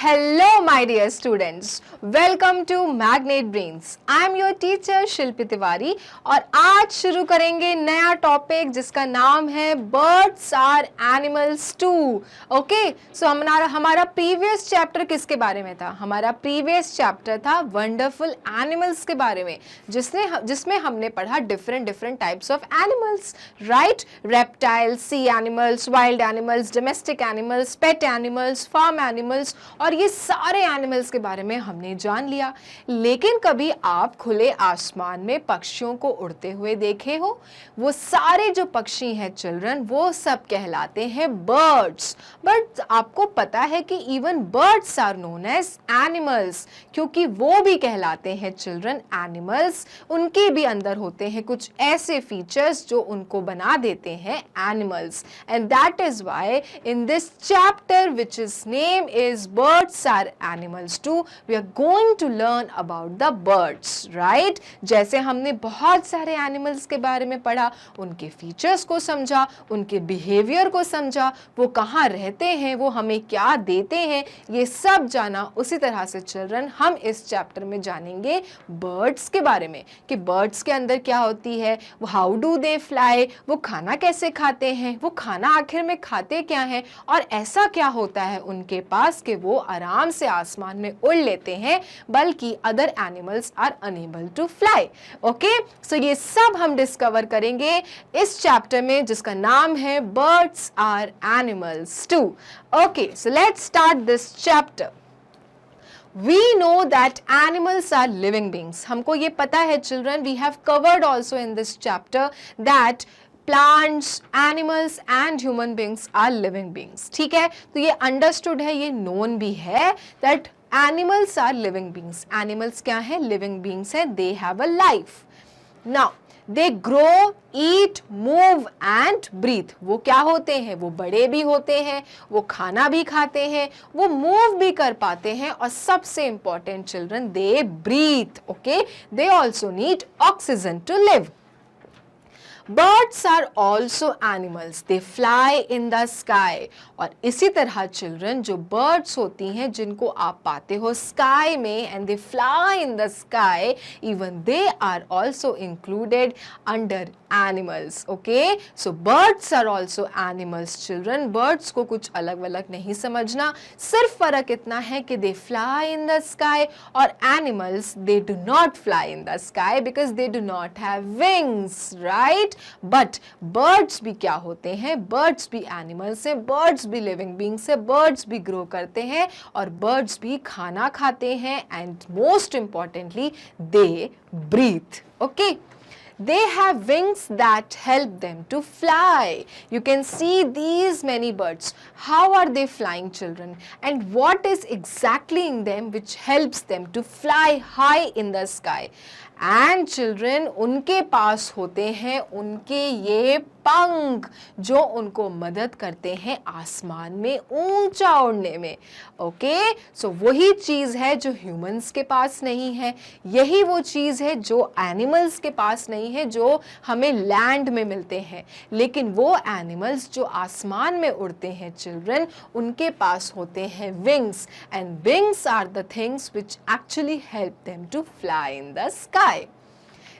Hello my dear students, welcome to Magnet Brains. I am your teacher शिल्पी तिवारी और आज शुरू करेंगे नया टॉपिक जिसका नाम है Birds are animals too. Okay, so हमारा प्रीवियस चैप्टर किसके बारे में था? हमारा प्रीवियस चैप्टर था वंडरफुल एनिमल्स के बारे में, जिसमें हमने पढ़ा different types of animals, right? Reptiles, sea animals, wild animals, domestic animals, pet animals, farm animals, और ये सारे एनिमल्स के बारे में हमने जान लिया। लेकिन कभी आप खुले आसमान में पक्षियों को उड़ते हुए देखे हो? वो सारे जो पक्षी हैं चिल्ड्रन, वो सब कहलाते हैं बर्ड्स। बट आपको पता है कि even birds are known as animals, क्योंकि वो भी कहलाते हैं चिल्ड्रन एनिमल्स। उनके भी अंदर होते हैं कुछ ऐसे फीचर्स जो उनको बना देते हैं animals, and that is why in this chapter which is name is birds are animals too, we are going to learn about the birds, right? जैसे हमने बहुत सारे एनिमल्स के बारे में पढ़ा, उनके फीचर्स को समझा, उनके बिहेवियर को समझा, वो कहाँ रहते हैं, वो हमें क्या देते हैं, ये सब जाना। उसी तरह से चिल्ड्रन हम इस चैप्टर में जानेंगे बर्ड्स के बारे में कि बर्ड्स के अंदर क्या होती है, हाउ डू दे फ्लाई, वो खाना कैसे खाते हैं, वो खाना आखिर में खाते क्या हैं, और ऐसा क्या होता है उनके पास कि वो आराम से आसमान में उड़ लेते हैं, बल्कि other animals are unable to fly. Okay, so ये सब हम डिस्कवर करेंगे इस चैप्टर में जिसका नाम है birds are animals too. Okay, so let's start this chapter. We know that animals are living beings. हमको ये पता है children, we have covered also in this chapter that plants, animals and human beings are living beings. ठीक है, तो ये understood है, ये known भी है that animals are living beings. Animals क्या है? Living beings है, they have a life. Now, they grow, eat, move and breathe. वो क्या होते हैं? वो बड़े भी होते हैं, वो खाना भी खाते हैं, वो मूव भी कर पाते हैं, और सबसे important children, they breathe. Okay, they also need oxygen to live. Birds are also animals. They fly in the sky. और इसी तरह चिल्ड्रन जो बर्ड्स होती हैं जिनको आप पाते हो स्काई में, and they fly in the sky, even they are also included under animals. Okay, so birds are also animals children. Birds को कुछ अलग अलग नहीं समझना, सिर्फ फर्क इतना है कि they fly in the sky, और animals they do not fly in the sky because they do not have wings, right? But birds भी क्या होते हैं? बर्ड्स भी एनिमल्स हैं, बर्ड्स भी लिविंग बींग्स है, बर्ड्स भी ग्रो करते हैं, और बर्ड्स भी खाना खाते हैं, and most importantly they breathe. Okay, they have wings that help them to fly. You can see these many birds. How are they flying, children? And what is exactly in them which helps them to fly high in the sky? And children, उनके पास होते हैं उनके ये पंख जो उनको मदद करते हैं आसमान में ऊंचा उड़ने में. ओके, सो वही चीज़ है जो ह्यूमंस के पास नहीं है, यही वो चीज़ है जो एनिमल्स के पास नहीं है, जो हमें लैंड में मिलते हैं. लेकिन वो एनिमल्स जो आसमान में उड़ते हैं चिल्ड्रन, उनके पास होते हैं wings, and wings are the things which actually help them to fly in the sky.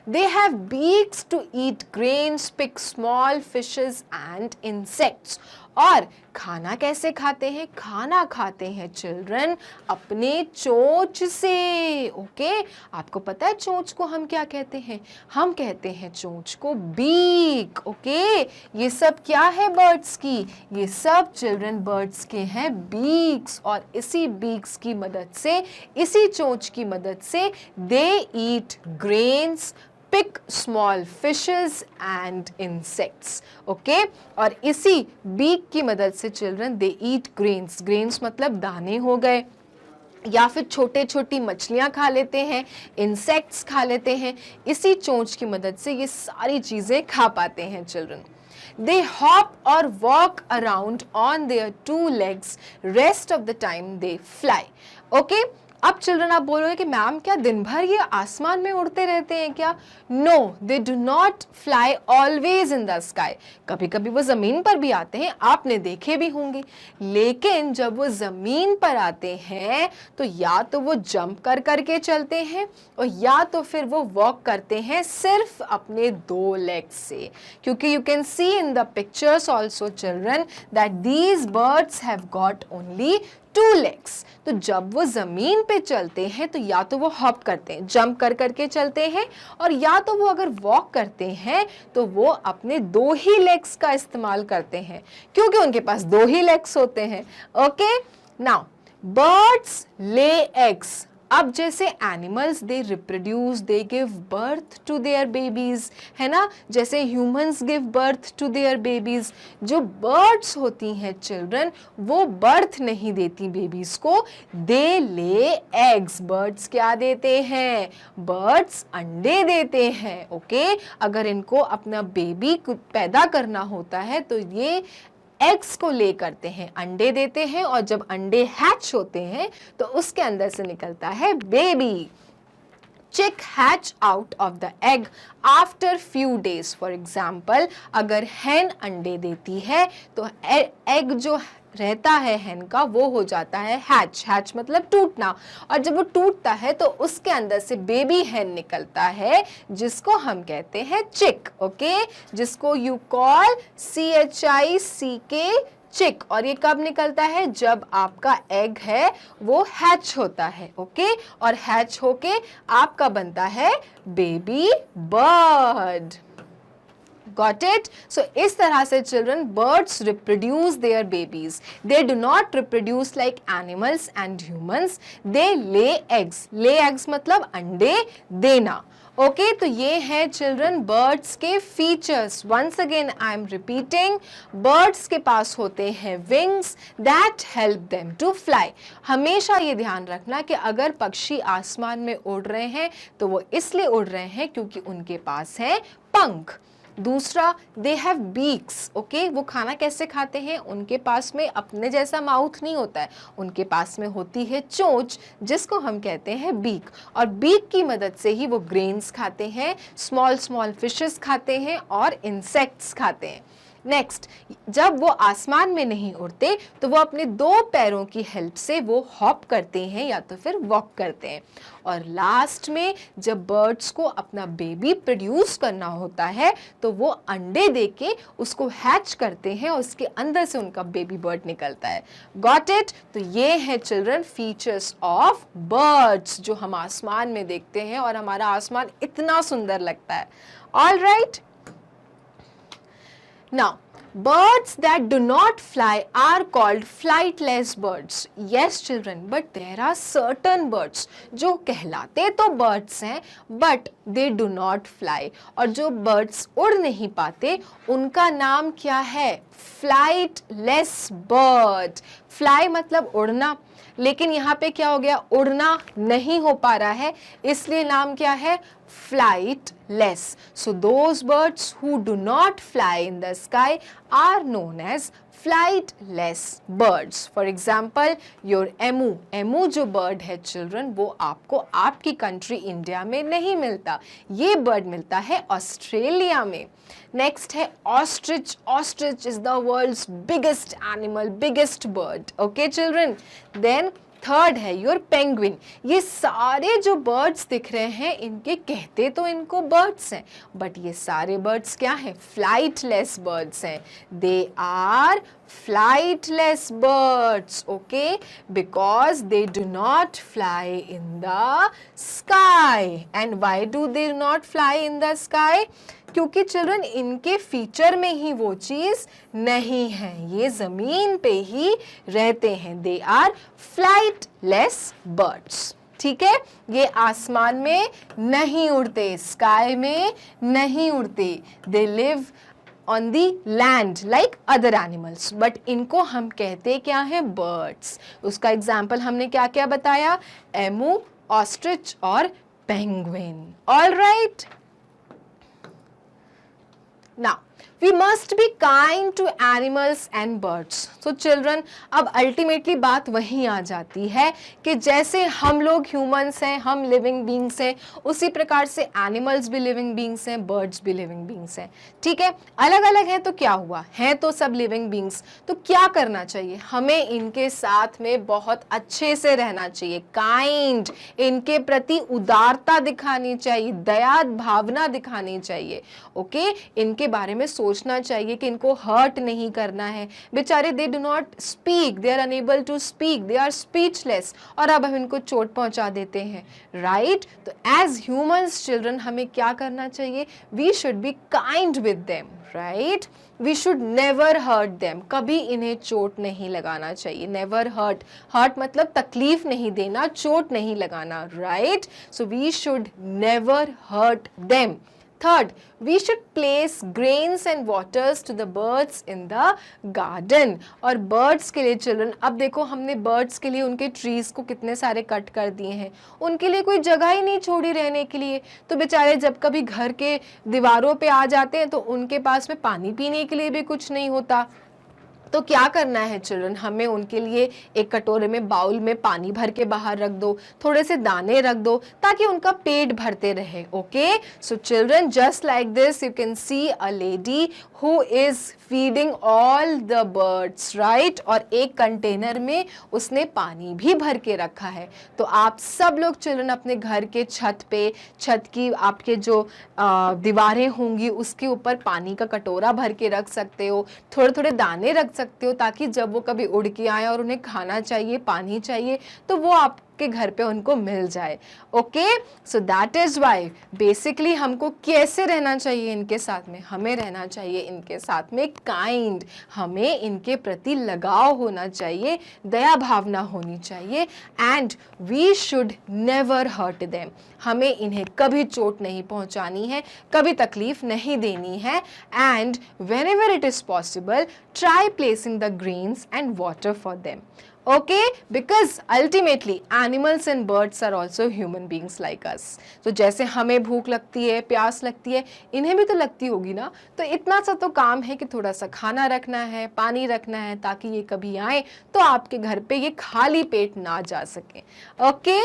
They have beaks to eat grains, pick small fishes and insects. और खाना कैसे खाते हैं? खाना खाते हैं चिल्ड्रन अपने चोंच से. ओके, आपको पता है चोंच को हम क्या कहते हैं? हम कहते हैं चोंच को बीक. ओके, ये सब क्या है बर्ड्स की? ये सब चिल्ड्रन बर्ड्स के हैं बीक्स, और इसी बीक्स की मदद से, इसी चोंच की मदद से दे ईट grains, pick small fishes and insects. Okay, और इसी बीक की मदद से children they eat grains. grains मतलब दाने हो गए, या फिर छोटे छोटी मछलियाँ खा लेते हैं, इंसेक्ट्स खा लेते हैं. इसी चोंच की मदद से ये सारी चीज़ें खा पाते हैं children. They hop or walk around on their two legs. Rest of the time they fly. Okay, अब चिल्ड्रन आप बोलोगे कि मैम क्या दिन भर ये आसमान में उड़ते रहते हैं क्या? No, they do not fly always in the sky. कभी कभी वो जमीन पर भी आते हैं, आपने देखे भी होंगे, लेकिन जब वो जमीन पर आते हैं तो या तो वो जंप कर करके चलते हैं और या तो फिर वो वॉक करते हैं सिर्फ अपने 2 लेग्स से, क्योंकि you can C in the pictures also children that these birds have got only 2 legs। तो जब वो जमीन पे चलते हैं तो या तो वो हॉप करते हैं, जंप कर करके चलते हैं, और या तो वो अगर वॉक करते हैं तो वो अपने 2 ही लेग्स का इस्तेमाल करते हैं, क्योंकि उनके पास 2 ही लेग्स होते हैं। Okay, now birds lay eggs. अब जैसे animals they reproduce, they give birth to their babies, है ना, जैसे humans give birth to their babies, जो बर्ड्स होती हैं चिल्ड्रन वो बर्थ नहीं देती बेबीज को, दे ले एग्स। बर्ड्स क्या देते हैं? बर्ड्स अंडे देते हैं। ओके, अगर इनको अपना बेबी पैदा करना होता है तो ये एग्स को ले करते हैं, अंडे देते हैं, और जब अंडे हैच होते हैं तो उसके अंदर से निकलता है बेबी। चिक hatch out of the egg after few days. For example, अगर हैन अंडे देती है तो एग जो रहता है हैन का वो हो जाता है हैच। हैच मतलब टूटना, और जब वो टूटता है तो उसके अंदर से बेबी हैन निकलता है जिसको हम कहते हैं चिक। ओके, जिसको यू कॉल CHICK, चिक। और ये कब निकलता है? जब आपका एग है वो हैच होता है। ओके, और हैच होके आपका बनता है baby bird. Got it? So इस तरह से children, birds reproduce their babies. They do not reproduce like animals and humans. They lay eggs. Lay eggs मतलब अंडे देना। ओके, तो ये है चिल्ड्रन बर्ड्स के features. Once again I am repeating, birds के पास होते हैं wings that help them to fly. हमेशा ये ध्यान रखना कि अगर पक्षी आसमान में उड़ रहे हैं तो वो इसलिए उड़ रहे हैं क्योंकि उनके पास है पंख। दूसरा, दे हैव बीक्स। ओके, वो खाना कैसे खाते हैं? उनके पास में अपने जैसा माउथ नहीं होता है, उनके पास में होती है चोंच जिसको हम कहते हैं बीक, और बीक की मदद से ही वो ग्रेन्स खाते हैं, स्मॉल स्मॉल फिशेस खाते हैं और इंसेक्ट्स खाते हैं। नेक्स्ट, जब वो आसमान में नहीं उड़ते तो वो अपने 2 पैरों की हेल्प से वो हॉप करते हैं या तो फिर वॉक करते हैं। और लास्ट में जब बर्ड्स को अपना बेबी प्रोड्यूस करना होता है तो वो अंडे देके उसको हैच करते हैं और उसके अंदर से उनका बेबी बर्ड निकलता है। Got it? तो ये है चिल्ड्रन फीचर्स ऑफ बर्ड्स जो हम आसमान में देखते हैं और हमारा आसमान इतना सुंदर लगता है। All right, now birds that do not fly are called flightless birds. Yes children, but there are certain birds जो कहलाते तो birds हैं but they do not fly, और जो birds उड़ नहीं पाते उनका नाम क्या है? flightless bird। fly मतलब उड़ना, लेकिन यहाँ पे क्या हो गया? उड़ना नहीं हो पा रहा है, इसलिए नाम क्या है? flightless. So those birds who do not fly in the sky are known as flightless birds. For example, your emu. emu जो bird है children वो आपको आपकी कंट्री इंडिया में नहीं मिलता, ये bird मिलता है ऑस्ट्रेलिया में। नेक्स्ट है ostrich. Ostrich is the world's biggest animal, biggest bird. Okay children, then third है योर पेंगुइन। ये सारे जो बर्ड्स दिख रहे हैं इनके कहते तो इनको बर्ड्स हैं बट ये सारे बर्ड्स क्या हैं? फ्लाइटलेस बर्ड्स हैं। They are flightless birds, okay, because they do not fly in the sky. And why do they not fly in the sky? क्योंकि चिल्ड्रन इनके फीचर में ही वो चीज नहीं है, ये जमीन पे ही रहते हैं। They are flightless birds. ठीक है, ये आसमान में नहीं उड़ते, स्काई में नहीं उड़ते। They live on the land like other animals, but इनको हम कहते क्या हैं? birds। उसका एग्जाम्पल हमने क्या क्या बताया? एमू, ऑस्ट्रिच और penguin. All right, now we must be kind to animals and birds. So children, अब अल्टीमेटली बात वहीं आ जाती है कि जैसे हम लोग ह्यूमंस हैं, हम लिविंग बींग्स हैं, उसी प्रकार से एनिमल्स भी लिविंग बींग्स हैं, बर्ड्स भी लिविंग बींग्स हैं। ठीक है, अलग अलग हैं तो क्या हुआ, हैं तो सब लिविंग बींग्स। तो क्या करना चाहिए, हमें इनके साथ में बहुत अच्छे से रहना चाहिए, काइंड, इनके प्रति उदारता दिखानी चाहिए, दया भावना दिखानी चाहिए। ओके, इनके बारे में सोचना चाहिए कि इनको हर्ट नहीं करना है। बेचारे they do not speak, they are unable to speak, they are speechless, और अब हम इनको चोट पहुंचा देते हैं, राइट। तो एज ह्यूमंस चिल्ड्रन हमें क्या करना चाहिए, we should be kind with them, right. We should never hurt them, कभी इन्हें चोट नहीं लगाना चाहिए। नेवर हर्ट, हर्ट मतलब तकलीफ नहीं देना, चोट नहीं लगाना, right. So we should never hurt them. Third, we should place grains and waters to the birds in the garden. और birds के लिए children, अब देखो हमने birds के लिए उनके trees को कितने सारे कट कर दिए हैं, उनके लिए कोई जगह ही नहीं छोड़ी रहने के लिए। तो बेचारे जब कभी घर के दीवारों पे आ जाते हैं तो उनके पास में पानी पीने के लिए भी कुछ नहीं होता। तो क्या करना है चिल्ड्रन, हमें उनके लिए एक कटोरे में, बाउल में पानी भर के बाहर रख दो, थोड़े से दाने रख दो ताकि उनका पेट भरते रहे। Okay, so children, just like this you can C a lady who is feeding all the birds, right. और एक कंटेनर में उसने पानी भी भर के रखा है। तो आप सब लोग चिल्ड्रन अपने घर के छत पे, छत की आपके जो दीवारें होंगी उसके ऊपर पानी का कटोरा भर के रख सकते हो, थोड़े थोड़े दाने रख सकते हो ताकि जब वो कभी उड़ के आए और उन्हें खाना चाहिए, पानी चाहिए, तो वो आपके घर पे उनको मिल जाए। Okay, so that is why basically हमको कैसे रहना चाहिए इनके साथ में, हमें रहना चाहिए इनके साथ में काइंड, हमें इनके प्रति लगाव होना चाहिए, दया भावना होनी चाहिए, and we should never hurt them, हमें इन्हें कभी चोट नहीं पहुंचानी है, कभी तकलीफ नहीं देनी है। And whenever it is possible, try placing the greens and water for them. Okay, because ultimately animals and birds are also human beings like us. तो जैसे हमें भूख लगती है, प्यास लगती है, इन्हें भी तो लगती होगी ना। तो इतना सा तो काम है कि थोड़ा सा खाना रखना है, पानी रखना है, ताकि ये कभी आए तो आपके घर पे ये खाली पेट ना जा सके। ओके,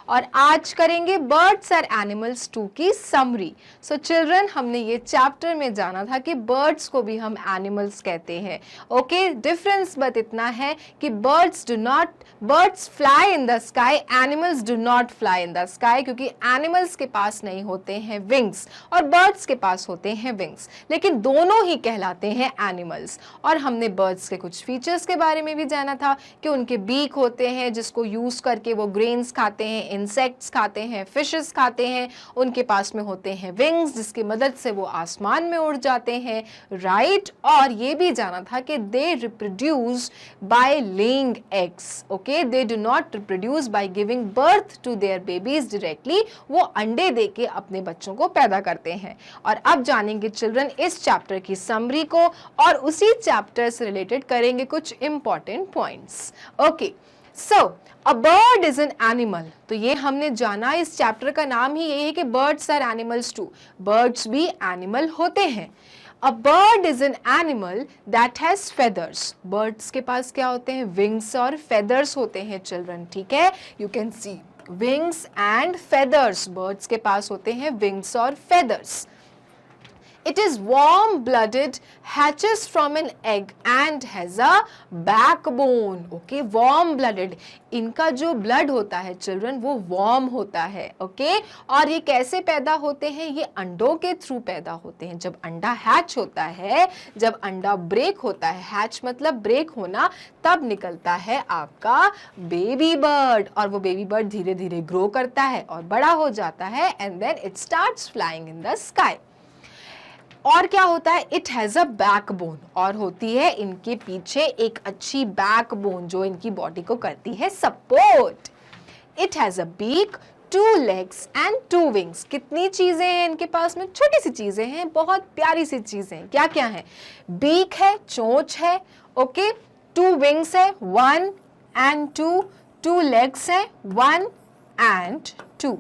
और आज करेंगे बर्ड्स आर एनिमल्स 2 की समरी। सो चिल्ड्रन, हमने ये चैप्टर में जाना था कि बर्ड्स को भी हम एनिमल्स कहते हैं। ओके, डिफरेंस बस इतना है कि birds fly in the sky, animals do not fly in the sky, क्योंकि एनिमल्स के पास नहीं होते हैं विंग्स और बर्ड्स के पास होते हैं विंग्स, लेकिन दोनों ही कहलाते हैं एनिमल्स। और हमने बर्ड्स के कुछ फीचर्स के बारे में भी जाना था कि उनके बीक होते हैं जिसको यूज करके वो ग्रेन्स खाते हैं, इंसेक्ट्स खाते हैं, फिशेस खाते हैं, उनके पास में होते हैं विंग्स जिसकी मदद से वो आसमान में उड़ जाते हैं, राइट। और ये भी जाना था कि they reproduce by laying eggs. Okay, they do not reproduce by giving birth to their babies directly, वो अंडे देके अपने बच्चों को पैदा करते हैं। और अब जानेंगे चिल्ड्रन इस चैप्टर की समरी को, और उसी चैप्टर से रिलेटेड करेंगे कुछ important points. Okay, so a bird is an animal. तो ये हमने जाना, इस चैप्टर का नाम ही यही है कि birds are animals too, birds भी एनिमल होते हैं। A bird is an animal that has feathers, birds के पास क्या होते हैं, विंग्स और फेदर्स होते हैं चिल्ड्रन, ठीक है। You can C wings and feathers, birds के पास होते हैं विंग्स और feathers. It is warm-blooded, hatches from an egg and has a backbone. Okay, warm-blooded. इनका जो ब्लड होता है चिल्ड्रन वो वार्म होता है। ओके, और ये कैसे पैदा होते हैं, ये अंडों के थ्रू पैदा होते हैं। जब अंडा हैच होता है, जब अंडा ब्रेक होता है, हैच मतलब ब्रेक होना, तब निकलता है आपका बेबी बर्ड, और वो बेबी बर्ड धीरे धीरे ग्रो करता है और बड़ा हो जाता है, and then it starts flying in the sky. और क्या होता है, इट हैज अ बैकबोन, और होती है इनके पीछे एक अच्छी बैकबोन जो इनकी बॉडी को करती है support. It has a beak, 2 legs and 2 wings. कितनी चीजें हैं इनके पास में, छोटी सी चीजें हैं, बहुत प्यारी सी चीजें हैं। क्या क्या है, बीक है, चोंच है, ओके, 2 wings है, 1 and 2, 2 legs है, 1 and 2,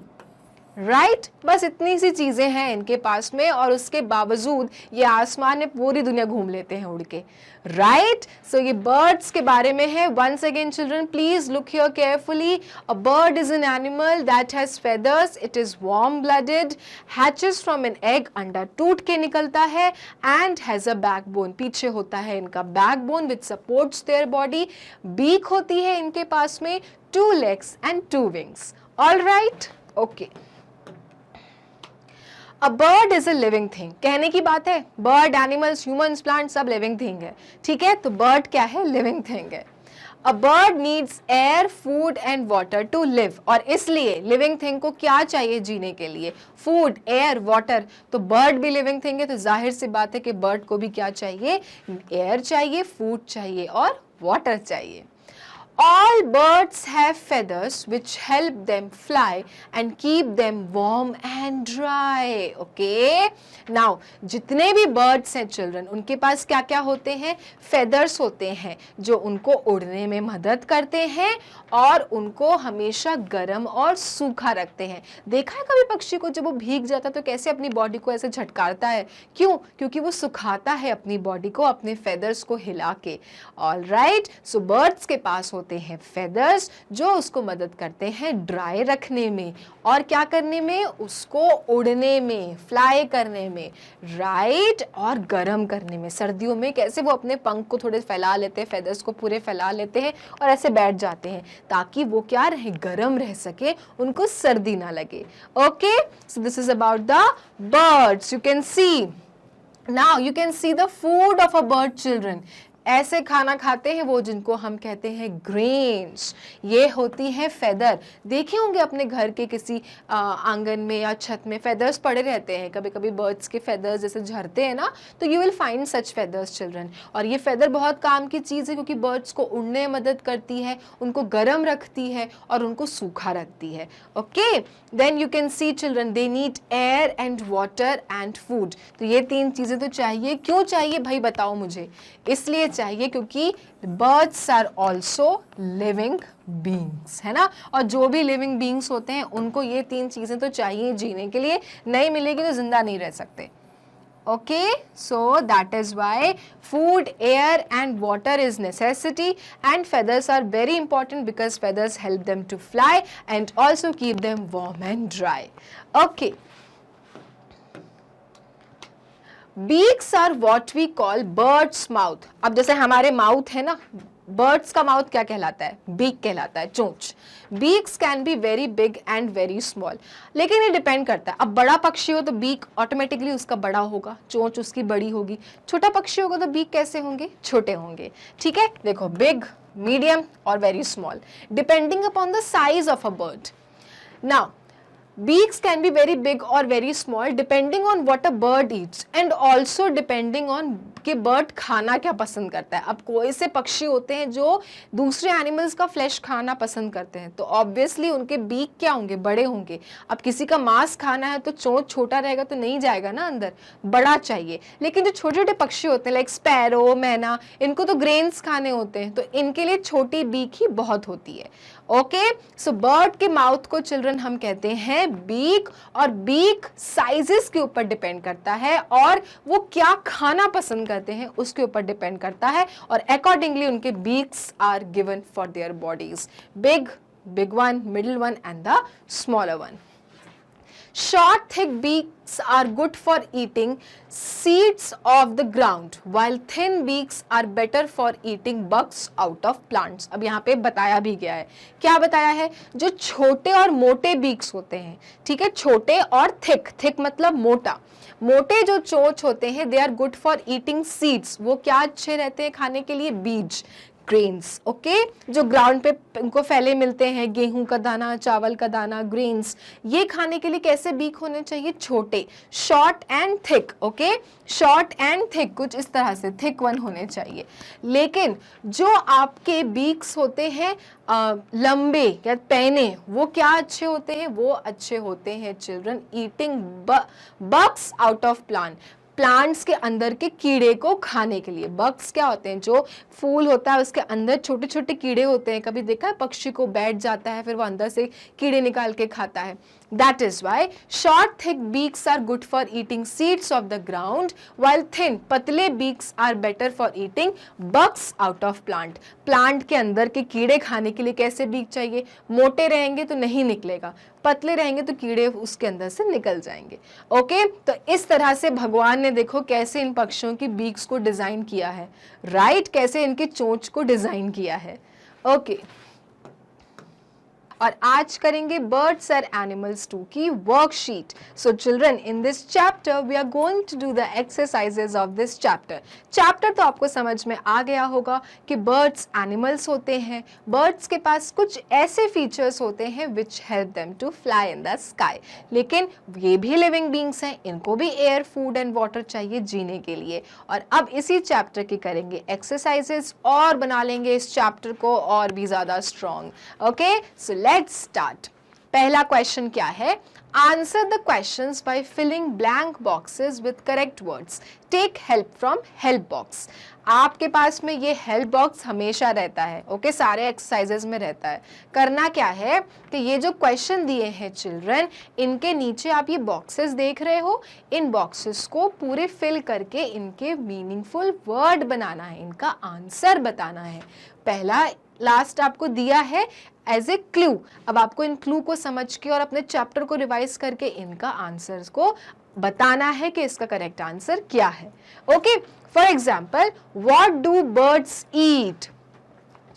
राइट बस इतनी सी चीजें हैं इनके पास में, और उसके बावजूद ये आसमान में पूरी दुनिया घूम लेते हैं उड़ के। राइट सो ये बर्ड्स के बारे में है। Once again children please look here carefully. A bird is an animal that has feathers, it is warm blooded, hatches from an egg, अंडा टूट के निकलता है, एंड हैज अ बैकबोन, पीछे होता है इनका backbone which supports their body, beak होती है इनके पास में, 2 legs and 2 wings. All right? Okay. A bird is a living thing. कहने की बात है, bird, animals, humans, plants सब living thing है, ठीक है? तो bird क्या है? Living thing है। A bird needs air, food and water to live. और इसलिए living thing को क्या चाहिए जीने के लिए? Food, air, water. तो bird भी living thing है, तो जाहिर सी बात है कि bird को भी क्या चाहिए? Air चाहिए, food चाहिए और water चाहिए। All birds have feathers which help them fly and keep them warm and dry. Okay? Now, जितने भी birds हैं children, उनके पास क्या क्या होते हैं? feathers होते हैं जो उनको उड़ने में मदद करते हैं और उनको हमेशा गर्म और सूखा रखते हैं। देखा है कभी पक्षी को जब वो भीग जाता तो कैसे अपनी बॉडी को ऐसे झटकारता है? क्यों? क्योंकि वो सुखाता है अपनी बॉडी को अपने feathers को हिला के। All right? So birds के पास होते हैं feathers जो उसको मदद करते हैं ड्राई रखने में और क्या करने में? उसको उड़ने में, फ्लाई करने में, राइट, और गर्म करने में। सर्दियों में कैसे वो अपने पंख को थोड़े फैला लेते हैं, feathers को पूरे फैला लेते हैं और ऐसे बैठ जाते हैं ताकि वो क्या रहे? गर्म रह सके, उनको सर्दी ना लगे। Okay, so this is about the birds. You can C, now you can see the food of a bird children. ऐसे खाना खाते हैं वो जिनको हम कहते हैं ग्रेन्स। ये होती है फेदर। देखे होंगे अपने घर के किसी आंगन में या छत में फेदर्स पड़े रहते हैं, कभी कभी बर्ड्स के फेदर्स जैसे झड़ते हैं ना, तो you will find such feathers children. और ये फेदर बहुत काम की चीज़ है क्योंकि बर्ड्स को उड़ने में मदद करती है, उनको गर्म रखती है और उनको सूखा रखती है। Okay, then you can see children they need air and water and food. तो ये 3 चीज़ें तो चाहिए। क्यों चाहिए भाई बताओ मुझे? इसलिए चाहिए क्योंकि birds are also living beings, है ना। और जो भी लिविंग बींग्स होते हैं उनको ये 3 चीजें तो चाहिए जीने के लिए, नहीं मिलेगी तो जिंदा नहीं रह सकते। Okay, so that is why food, air and water is necessity and feathers are very important because feathers help them to fly and also keep them warm and dry. Okay. Beaks are what we call birds mouth. अब जैसे हमारे mouth है ना, birds का mouth क्या कहलाता है? Beak कहलाता है, चोंच। Beaks can be very big and very small, लेकिन ये डिपेंड करता है। अब बड़ा पक्षी हो तो बीक ऑटोमेटिकली उसका बड़ा होगा, चोंच उसकी बड़ी होगी। छोटा पक्षी होगा तो बीक कैसे होंगे? छोटे होंगे। ठीक है, देखो बिग, मीडियम और very small depending upon the size of a bird. Now beaks can be very big or very small depending on what a bird eats and also depending on कि bird खाना क्या पसंद करता है। अब कोई से पक्षी होते हैं जो दूसरे एनिमल्स का फ्लैश खाना पसंद करते हैं, तो ऑब्वियसली उनके बीक क्या होंगे? बड़े होंगे। अब किसी का मांस खाना है तो चोंच छोटा रहेगा तो नहीं जाएगा ना अंदर, बड़ा चाहिए। लेकिन जो छोटे छोटे पक्षी होते हैं लाइक स्पैरो, मैना, इनको तो ग्रेन्स खाने होते हैं, तो इनके लिए छोटी बीक ही बहुत होती है। ओके, सो बर्ड के माउथ को चिल्ड्रन हम कहते हैं बीक, और बीक साइजेस के ऊपर डिपेंड करता है और वो क्या खाना पसंद करते हैं उसके ऊपर डिपेंड करता है, और अकॉर्डिंगली उनके beaks are given for their bodies. Big, big one, middle one and the smaller one. Short, thick beaks are good for eating seeds of the ground, while thin beaks are better for eating bugs out of plants. अब यहाँ पे बताया भी गया है, क्या बताया है? जो छोटे और मोटे बीक्स होते हैं, ठीक है, छोटे और थिक, थिक मतलब मोटा, मोटे जो चोंच होते हैं they are good for eating seeds. वो क्या अच्छे रहते हैं खाने के लिए? बीज, ग्रेन्स। ओके, जो ग्राउंड पे इनको फैले मिलते हैं, गेहूं का दाना, चावल का दाना, ग्रेन्स, ये खाने के लिए कैसे बीक होने चाहिए? छोटे, short and thick. Okay, short and thick, कुछ इस तरह से थिक वन होने चाहिए। लेकिन जो आपके बीक्स होते हैं लंबे या पैने, वो क्या अच्छे होते हैं? वो अच्छे होते हैं children eating bugs out of plant, plants के अंदर के कीड़े को खाने के लिए। बग्स क्या होते हैं, जो फूल होता है उसके अंदर छोटे छोटे कीड़े होते हैं, कभी देखा है पक्षी को बैठ जाता है फिर वो अंदर से कीड़े निकाल के खाता है। That is why short thick beaks are good for eating seeds of the ground while thin पतले beaks are better for eating bugs out of plant। Plant के अंदर के कीड़े खाने के लिए कैसे बीक चाहिए, मोटे रहेंगे तो नहीं निकलेगा, पतले रहेंगे तो कीड़े उसके अंदर से निकल जाएंगे। ओके, तो इस तरह से भगवान ने देखो कैसे इन पक्षियों की बीक्स को डिजाइन किया है, राइट, कैसे इनकी चोंच को डिजाइन किया है। ओके, और आज करेंगे बर्ड्स आर एनिमल्स 2 की worksheet. So children, in this chapter we are going to do the exercises of this chapter. Chapter तो आपको समझ में आ गया होगा कि बर्ड्स एनिमल्स होते हैं, बर्ड्स के पास कुछ ऐसे फीचर्स होते हैं which help them to fly in the sky, लेकिन ये भी लिविंग बींग्स हैं, इनको भी एयर, फूड एंड वाटर चाहिए जीने के लिए। और अब इसी चैप्टर की करेंगे एक्सरसाइजेज और बना लेंगे इस चैप्टर को और भी ज़्यादा strong. Okay, so let's start. पहला क्वेश्चन क्या है, answer the questions by filling blank boxes with correct words, take help from help box. आपके पास में ये हेल्प बॉक्स हमेशा रहता है, ओके, सारे एक्सरसाइजेज में रहता है। करना क्या है कि ये जो क्वेश्चन दिए हैं चिल्ड्रन, इनके नीचे आप ये बॉक्सेस देख रहे हो, इन बॉक्सेस को पूरे फिल करके इनके मीनिंगफुल वर्ड बनाना है, इनका आंसर बताना है। पहला लास्ट आपको दिया है एज ए क्लू, अब आपको इन क्लू को समझ के और अपने चैप्टर को रिवाइज करके इनका आंसर को बताना है कि इसका करेक्ट आंसर क्या है। Okay, for example, what do birds eat.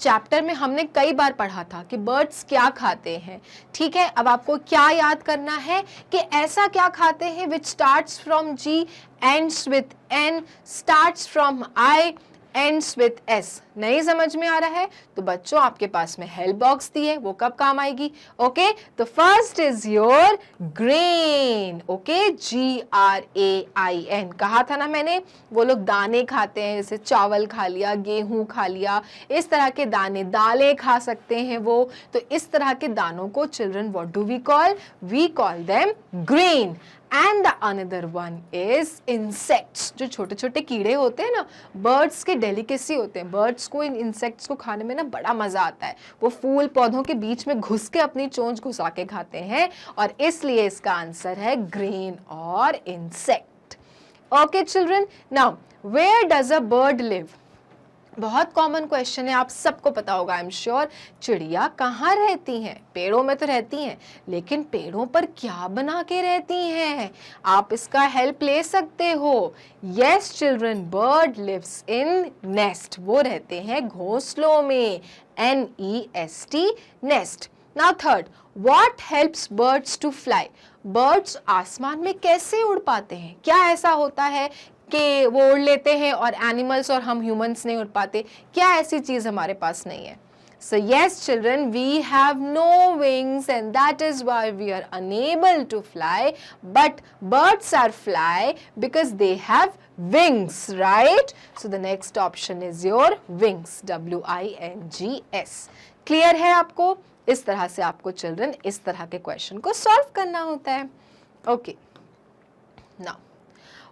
Chapter में हमने कई बार पढ़ा था कि बर्ड्स क्या खाते हैं, ठीक है। अब आपको क्या याद करना है कि ऐसा क्या खाते हैं which starts from G, ends with N, starts from I, ends with S. नहीं समझ में आ रहा है तो बच्चों आपके पास में हेल्प बॉक्स दी है, वो कब काम आएगी। ओके, तो first is your grain. Okay, GRAIN कहा था ना मैंने, वो लोग दाने खाते हैं, जैसे चावल खा लिया, गेहूं खा लिया, इस तरह के दाने, दालें खा सकते हैं वो। तो इस तरह के दानों को children what do we call, we call them grain. And the another one is insects, जो छोटे छोटे कीड़े होते हैं ना, बर्ड्स के डेलिकेसी होते हैं, बर्ड्स को इन इंसेक्ट्स को खाने में ना बड़ा मजा आता है, वो फूल पौधों के बीच में घुस के अपनी चोंच घुसा के खाते हैं, और इसलिए इसका आंसर है ग्रेन और insect. Okay children, now where does a bird live. बहुत कॉमन क्वेश्चन है, आप सबको पता होगा आई एम श्योर। चिड़िया कहाँ रहती हैं, पेड़ों में तो रहती हैं, लेकिन पेड़ों पर क्या बना के रहती हैं, आप इसका हेल्प ले सकते हो। Yes children, bird lives in nest, वो रहते हैं घोंसलों में, NEST, nest. Now third, what helps birds to fly. Birds आसमान में कैसे उड़ पाते हैं, क्या ऐसा होता है कि वो उड़ लेते हैं और एनिमल्स और हम ह्यूमंस नहीं उड़ पाते, क्या ऐसी चीज हमारे पास नहीं है। So yes children, we have no wings and that is why we are unable to fly, but birds are fly because they have wings, right? So the next option is your wings, WINGS। Clear है आपको, इस तरह से आपको children इस तरह के question को सॉल्व करना होता है। Okay, now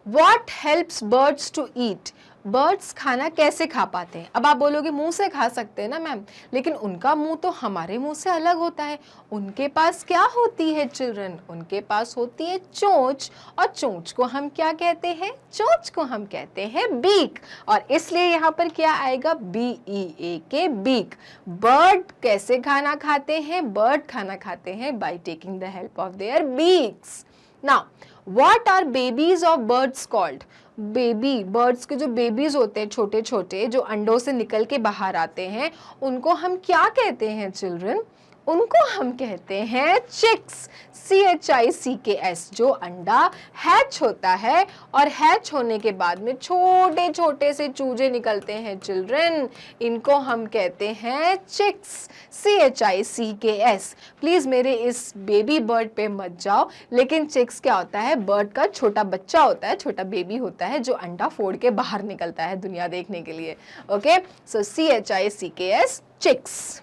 What helps birds to eat? Birds खाना कैसे खा पाते हैं। अब आप बोलोगे मुंह से खा सकते हैं ना मैम, लेकिन उनका मुंह तो हमारे मुंह से अलग होता है। उनके पास क्या होती है चिल्ड्रन, उनके पास होती है चोंच, और चोंच को हम क्या कहते हैं, चोंच को हम कहते हैं बीक, और इसलिए यहाँ पर क्या आएगा, BEAK, बीक। बर्ड कैसे खाना खाते हैं, बर्ड खाना खाते हैं by taking the help of their beaks. Now what are babies of birds called. Baby birds के जो बेबीज होते हैं छोटे छोटे, जो अंडों से निकल के बाहर आते हैं, उनको हम क्या कहते हैं चिल्ड्रन, उनको हम कहते हैं चिक्स, CHICKS। जो अंडा हैच होता है और हैच होने के बाद में छोटे छोटे से चूजे निकलते हैं चिल्ड्रन, इनको हम कहते हैं चिक्स, CHICKS। प्लीज मेरे इस बेबी बर्ड पे मत जाओ, लेकिन चिक्स क्या होता है, बर्ड का छोटा बच्चा होता है, छोटा बेबी होता है जो अंडा फोड़ के बाहर निकलता है दुनिया देखने के लिए। Okay, so CHICKS, chicks.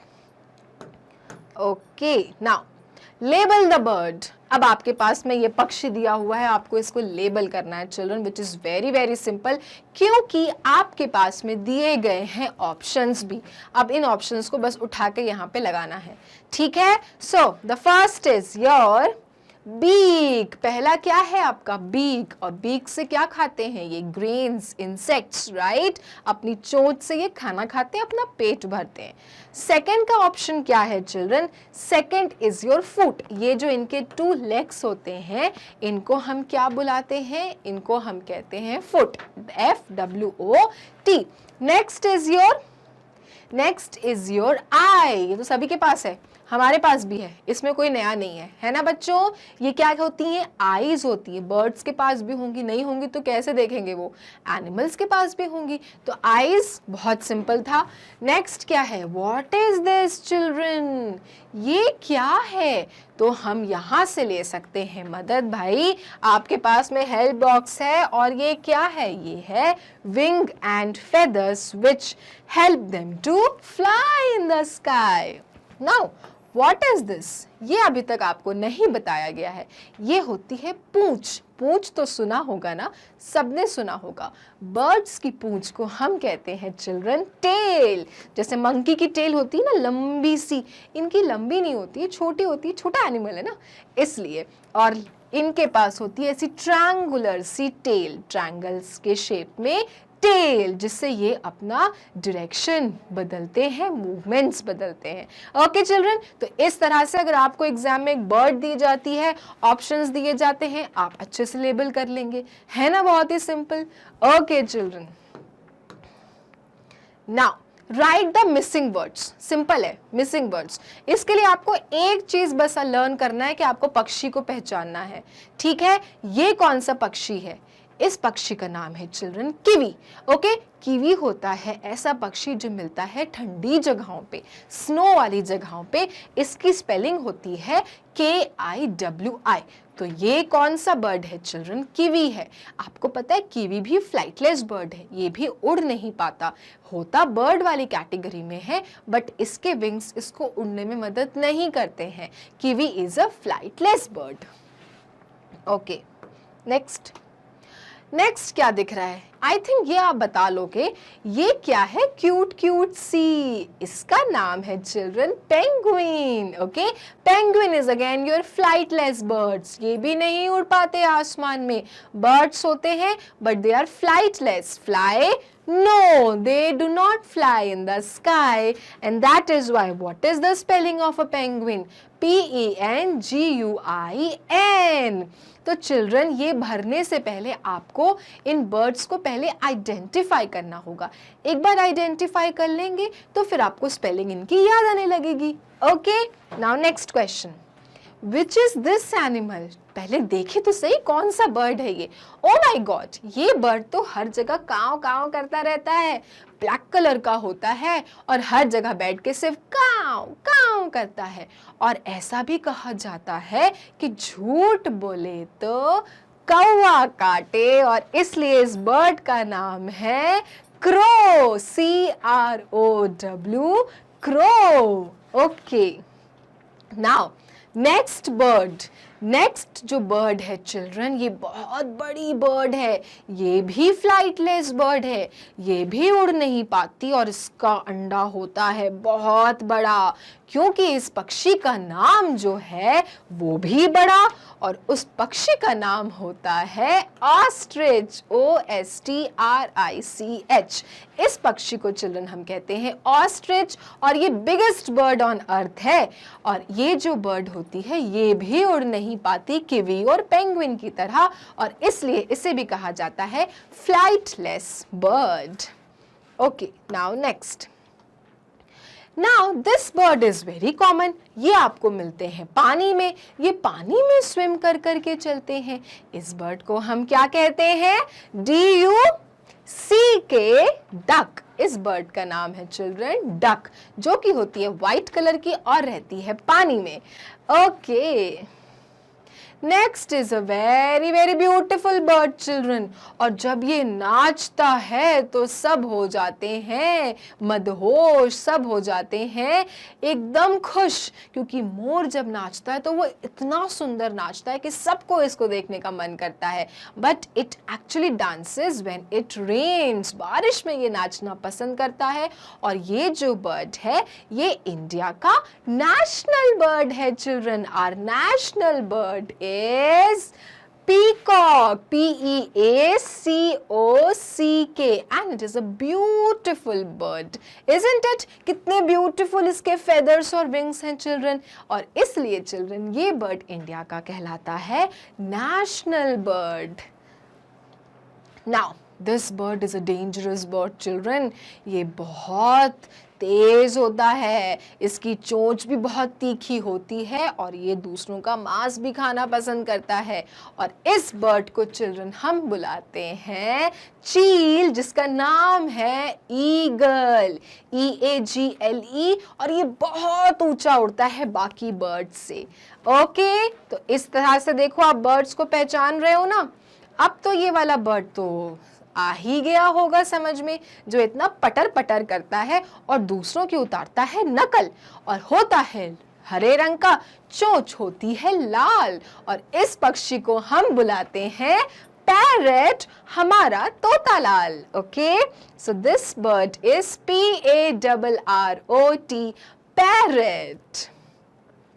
Okay, now label the bird. अब आपके पास में ये पक्षी दिया हुआ है, आपको इसको लेबल करना है children, which is very very simple, क्योंकि आपके पास में दिए गए हैं ऑप्शंस भी। अब इन ऑप्शंस को बस उठा के यहाँ पे लगाना है, ठीक है। So the first is your beak. पहला क्या है आपका बीक, और बीक से क्या खाते हैं ये, ग्रेन्स, इंसेक्ट्स, राइट। अपनी चोंच से ये खाना खाते हैं, अपना पेट भरते हैं। सेकंड का ऑप्शन क्या है children, second is your foot. ये जो इनके 2 लेग्स होते हैं इनको हम क्या बुलाते हैं, इनको हम कहते हैं foot, FWOT। Next is your eye. ये तो सभी के पास है, हमारे पास भी है, इसमें कोई नया नहीं है, है ना बच्चों। ये क्या होती हैं, आईज होती है। बर्ड्स के पास भी होंगी, नहीं होंगी तो कैसे देखेंगे वो, एनिमल्स के पास भी होंगी। तो आईज बहुत सिंपल था। नेक्स्ट क्या है, व्हाट इज दिस चिल्ड्रन, ये क्या है, तो हम यहाँ से ले सकते हैं मदद भाई, आपके पास में हेल्प बॉक्स है, और ये क्या है, ये है wing and feathers which help them to fly in the sky. Now what is this, ये अभी तक आपको नहीं बताया गया है। ये होती है पूंछ। पूंछ तो सुना होगा ना, सबने सुना होगा। बर्ड्स की पूंछ को हम कहते हैं चिल्ड्रन टेल। जैसे मंकी की टेल होती है ना लंबी सी, इनकी लंबी नहीं होती है, छोटी होती है, छोटा एनिमल है ना इसलिए। और इनके पास होती है ऐसी ट्रायंगुलर सी टेल, ट्रायंगल्स के शेप में टेल, जिससे ये अपना डायरेक्शन बदलते हैं, मूवमेंट्स बदलते हैं। ओके चिल्ड्रन, तो इस तरह से अगर आपको एग्जाम में एक बर्ड दी जाती है, ऑप्शंस दिए जाते हैं, आप अच्छे से लेबल कर लेंगे, है ना, बहुत ही simple. Okay children, now write the missing words. Simple है, मिसिंग वर्ड्स। इसके लिए आपको एक चीज बस लर्न करना है कि आपको पक्षी को पहचानना है, ठीक है। ये कौन सा पक्षी है, इस पक्षी का नाम है चिल्ड्रन किवी। ओके, कीवी होता है ऐसा पक्षी जो मिलता है ठंडी जगहों पे, स्नो वाली जगहों पे। इसकी स्पेलिंग होती है KIWI। तो ये कौन सा बर्ड है चिल्ड्रन, कीवी है। आपको पता है कीवी भी फ्लाइटलेस बर्ड है, ये भी उड़ नहीं पाता, होता बर्ड वाली कैटेगरी में है, बट इसके विंग्स इसको उड़ने में मदद नहीं करते हैं। Kiwi is a flightless bird. Okay, next क्या दिख रहा है, आई थिंक ये आप बता लोगे, ये क्या है, क्यूट क्यूट सी। इसका नाम है children penguin. Okay, penguin is again your flightless birds. ये भी नहीं उड़ पाते आसमान में, बर्ड्स होते हैं but they are flightless. Fly, no, they do not fly in the sky, and that is why, what is the spelling of a penguin? PENGUIN। तो चिल्ड्रन, ये भरने से पहले आपको इन बर्ड्स को पहले आइडेंटिफाई करना होगा। एक बार आइडेंटिफाई कर लेंगे तो फिर आपको स्पेलिंग इनकी याद आने लगेगी। Okay, now next question, which is this animal. पहले देखे तो सही कौन सा बर्ड है ये। ओ माय गॉड, ये बर्ड तो हर जगह काव काव करता रहता है, ब्लैक कलर का होता है और हर जगह बैठ के सिर्फ काव काव करता है। और ऐसा भी कहा जाता है कि झूठ बोले तो कौवा काटे, और इसलिए इस बर्ड का नाम है crow, CROW, crow. Okay, now next जो बर्ड है चिल्ड्रन, ये बहुत बड़ी बर्ड है, ये भी फ्लाइटलेस बर्ड है, ये भी उड़ नहीं पाती, और इसका अंडा होता है बहुत बड़ा, क्योंकि इस पक्षी का नाम जो है वो भी बड़ा, और उस पक्षी का नाम होता है ऑस्ट्रिच, OSTRICH। इस पक्षी को चिल्ड्रन हम कहते हैं ऑस्ट्रिच, और ये बिगेस्ट बर्ड ऑन अर्थ है। और ये जो बर्ड होती है ये भी उड़ नहीं पाती किवी और पेंगुइन की तरह, और इसलिए इसे भी कहा जाता है flightless bird. Okay, now next, now this bird is very common. ये आपको मिलते हैं पानी में, ये पानी में स्विम कर करके चलते हैं। इस बर्ड को हम क्या कहते हैं, DUCK, डक। इस बर्ड का नाम है चिल्ड्रन डक, जो कि होती है व्हाइट कलर की और रहती है पानी में। Okay, next is a very very beautiful bird children, और जब ये नाचता है तो सब हो जाते हैं मदहोश, सब हो जाते हैं एकदम खुश, क्योंकि मोर जब नाचता है तो वो इतना सुंदर नाचता है कि सबको इसको देखने का मन करता है। But it actually dances when it rains, बारिश में ये नाचना पसंद करता है। और ये जो बर्ड है ये इंडिया का नेशनल बर्ड है children. Our national bird is peacock, P-E-A-C-O-C-K, and it is a beautiful bird, isn't it? कितने beautiful इसके feathers और wings हैं children, और इसलिए children ये bird इंडिया का कहलाता है national bird. Now this bird is a dangerous bird children, ये बहुत तेज होता है, इसकी चोंच भी बहुत तीखी होती है और ये दूसरों का मांस भी खाना पसंद करता है। और इस बर्ड को चिल्ड्रन हम बुलाते हैं चील, जिसका नाम है ईगल, EAGLE, और ये बहुत ऊंचा उड़ता है बाकी बर्ड्स से। ओके, तो इस तरह से देखो आप बर्ड्स को पहचान रहे हो ना। अब तो ये वाला बर्ड तो आ ही गया होगा समझ में, जो इतना पटर पटर करता है और दूसरों की उतारता है नकल, और होता है हरे रंग का, चोंच होती है लाल, और इस पक्षी को हम बुलाते हैं पैरेट, हमारा तोता लाल। Okay, so this bird is PARROT, parrot.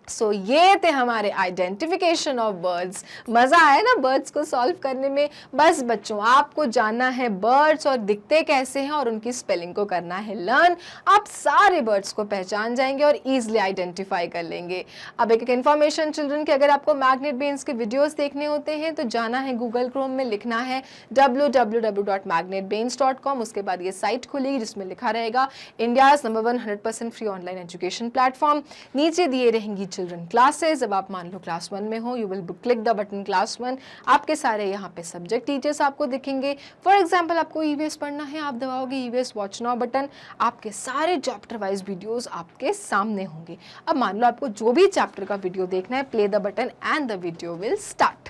So ये थे हमारे आइडेंटिफिकेशन ऑफ बर्ड्स। मज़ा आया ना बर्ड्स को सॉल्व करने में। बस बच्चों आपको जानना है बर्ड्स और दिखते कैसे हैं और उनकी स्पेलिंग को करना है लर्न। आप सारे बर्ड्स को पहचान जाएंगे और ईजिली आइडेंटिफाई कर लेंगे। अब एक इन्फॉर्मेशन चिल्ड्रन कि अगर आपको मैग्नेट ब्रेन्स के वीडियोस देखने होते हैं तो जाना है गूगल क्रोम में, लिखना है www.magnetbrains.com। उसके बाद ये साइट खुलेगी जिसमें लिखा रहेगा India's number 1 100% free online education platform. नीचे दिए रहेंगी चिल्ड्रन क्लासेस। अब आप मान लो क्लास 1 में हो, you will click the button class 1। आपके सारे यहाँ पे सब्जेक्ट टीचर्स आपको दिखेंगे। फॉर एग्जांपल आपको ईवीएस पढ़ना है, आप दबाओगे ईवीएस वॉच नाउ बटन, आपके सारे चैप्टर वाइज वीडियोस आपके सामने होंगे। अब मान लो आपको जो भी चैप्टर का वीडियो देखना है, play the button and the video will start.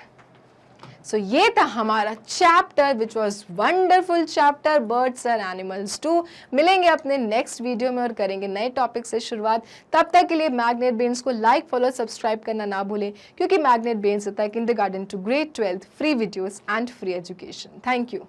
So ये था हमारा chapter which was wonderful chapter birds and animals 2। मिलेंगे अपने नेक्स्ट वीडियो में और करेंगे नए टॉपिक से शुरुआत। तब तक के लिए मैग्नेट ब्रेन्स को लाइक, फॉलो, सब्सक्राइब करना ना भूलें, क्योंकि मैग्नेट ब्रेन्स होता है kindergarten to grade 12 free videos and free education. Thank you.